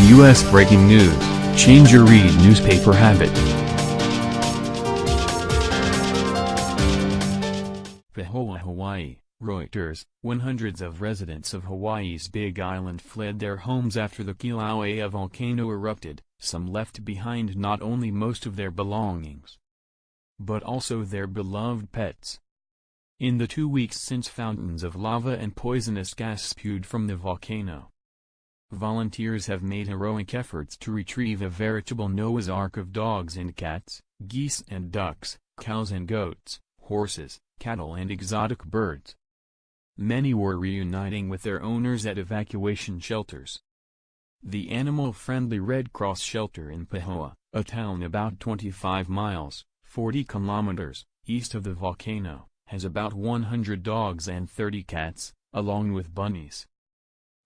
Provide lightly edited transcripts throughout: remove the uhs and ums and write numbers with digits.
U.S. breaking news, change your read newspaper habit. Pahoa, Hawaii, Reuters, when hundreds of residents of Hawaii's Big Island fled their homes after the Kilauea volcano erupted, some left behind not only most of their belongings, but also their beloved pets. In the 2 weeks since fountains of lava and poisonous gas spewed from the volcano, volunteers have made heroic efforts to retrieve a veritable Noah's Ark of dogs and cats, geese and ducks, cows and goats, horses, cattle and exotic birds. Many were reuniting with their owners at evacuation shelters. The animal-friendly Red Cross shelter in Pahoa, a town about 25 miles, 40 kilometers, east of the volcano, has about 100 dogs and 30 cats, along with bunnies,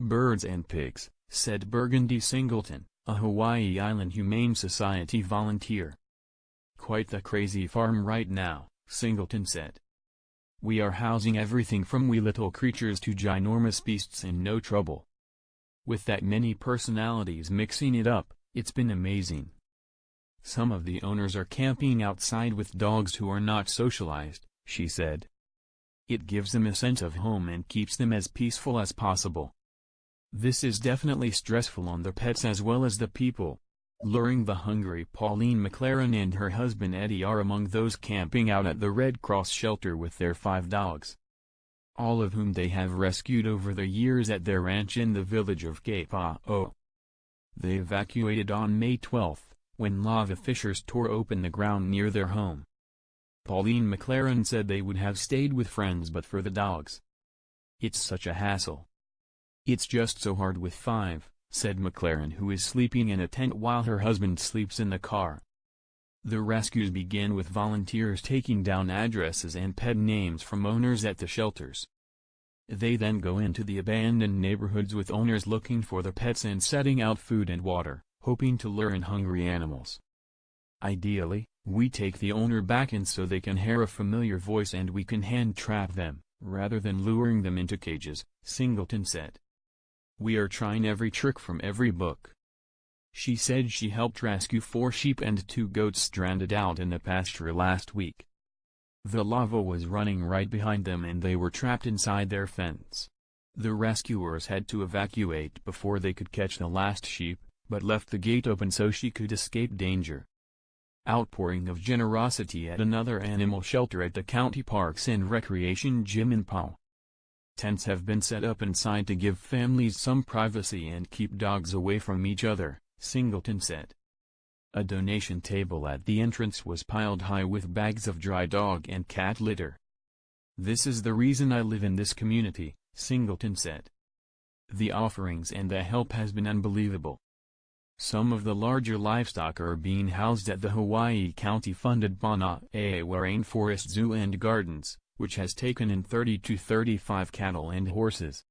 birds and pigs, said Burgandy Singleton, a Hawaii Island Humane Society volunteer. Quite the crazy farm right now, Singleton said. We are housing everything from wee little creatures to ginormous beasts in no trouble. With that many personalities mixing it up, it's been amazing. Some of the owners are camping outside with dogs who are not socialized, she said. It gives them a sense of home and keeps them as peaceful as possible. This is definitely stressful on the pets as well as the people. Luring the hungry Pauline McLaren and her husband Eddie are among those camping out at the Red Cross shelter with their 5 dogs, all of whom they have rescued over the years at their ranch in the village of Pahoa. They evacuated on May 12, when lava fissures tore open the ground near their home. Pauline McLaren said they would have stayed with friends but for the dogs. It's such a hassle. It's just so hard with 5, said McLaren, who is sleeping in a tent while her husband sleeps in the car. The rescues begin with volunteers taking down addresses and pet names from owners at the shelters. They then go into the abandoned neighborhoods with owners looking for the pets and setting out food and water, hoping to lure in hungry animals. Ideally, we take the owner back in so they can hear a familiar voice and we can hand-trap them, rather than luring them into cages, Singleton said. We are trying every trick from every book. She said she helped rescue 4 sheep and 2 goats stranded out in the pasture last week. The lava was running right behind them and they were trapped inside their fence. The rescuers had to evacuate before they could catch the last sheep, but left the gate open so she could escape danger. Outpouring of generosity at another animal shelter at the County Parks and Recreation Gym in Pahoa. Tents have been set up inside to give families some privacy and keep dogs away from each other, Singleton said. A donation table at the entrance was piled high with bags of dry dog and cat litter. This is the reason I live in this community, Singleton said. The offerings and the help has been unbelievable. Some of the larger livestock are being housed at the Hawaii County-funded Pahoa Rainforest Zoo and Gardens, which has taken in 30 to 35 cattle and horses.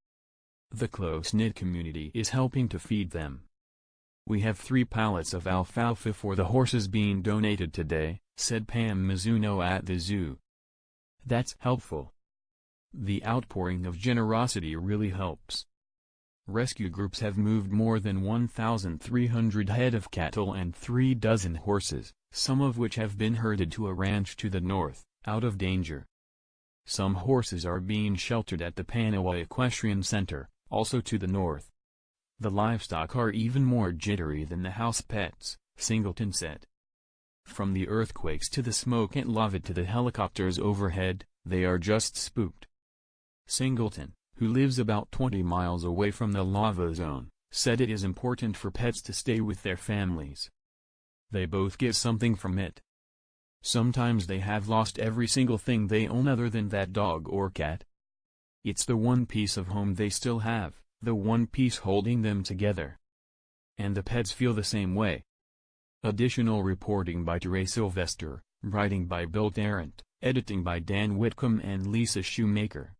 The close-knit community is helping to feed them. We have 3 pallets of alfalfa for the horses being donated today, said Pam Mizuno at the zoo. That's helpful. The outpouring of generosity really helps. Rescue groups have moved more than 1,300 head of cattle and 3 dozen horses, some of which have been herded to a ranch to the north, out of danger. Some horses are being sheltered at the Pahoa Equestrian Center, also to the north. The livestock are even more jittery than the house pets, Singleton said. From the earthquakes to the smoke and lava to the helicopters overhead, they are just spooked. Singleton, who lives about 20 miles away from the lava zone, said it is important for pets to stay with their families. They both get something from it. Sometimes they have lost every single thing they own other than that dog or cat. It's the one piece of home they still have, the one piece holding them together. And the pets feel the same way. Additional reporting by Tere Sylvester, writing by Bill Tarrant, editing by Dan Whitcomb and Lisa Shoemaker.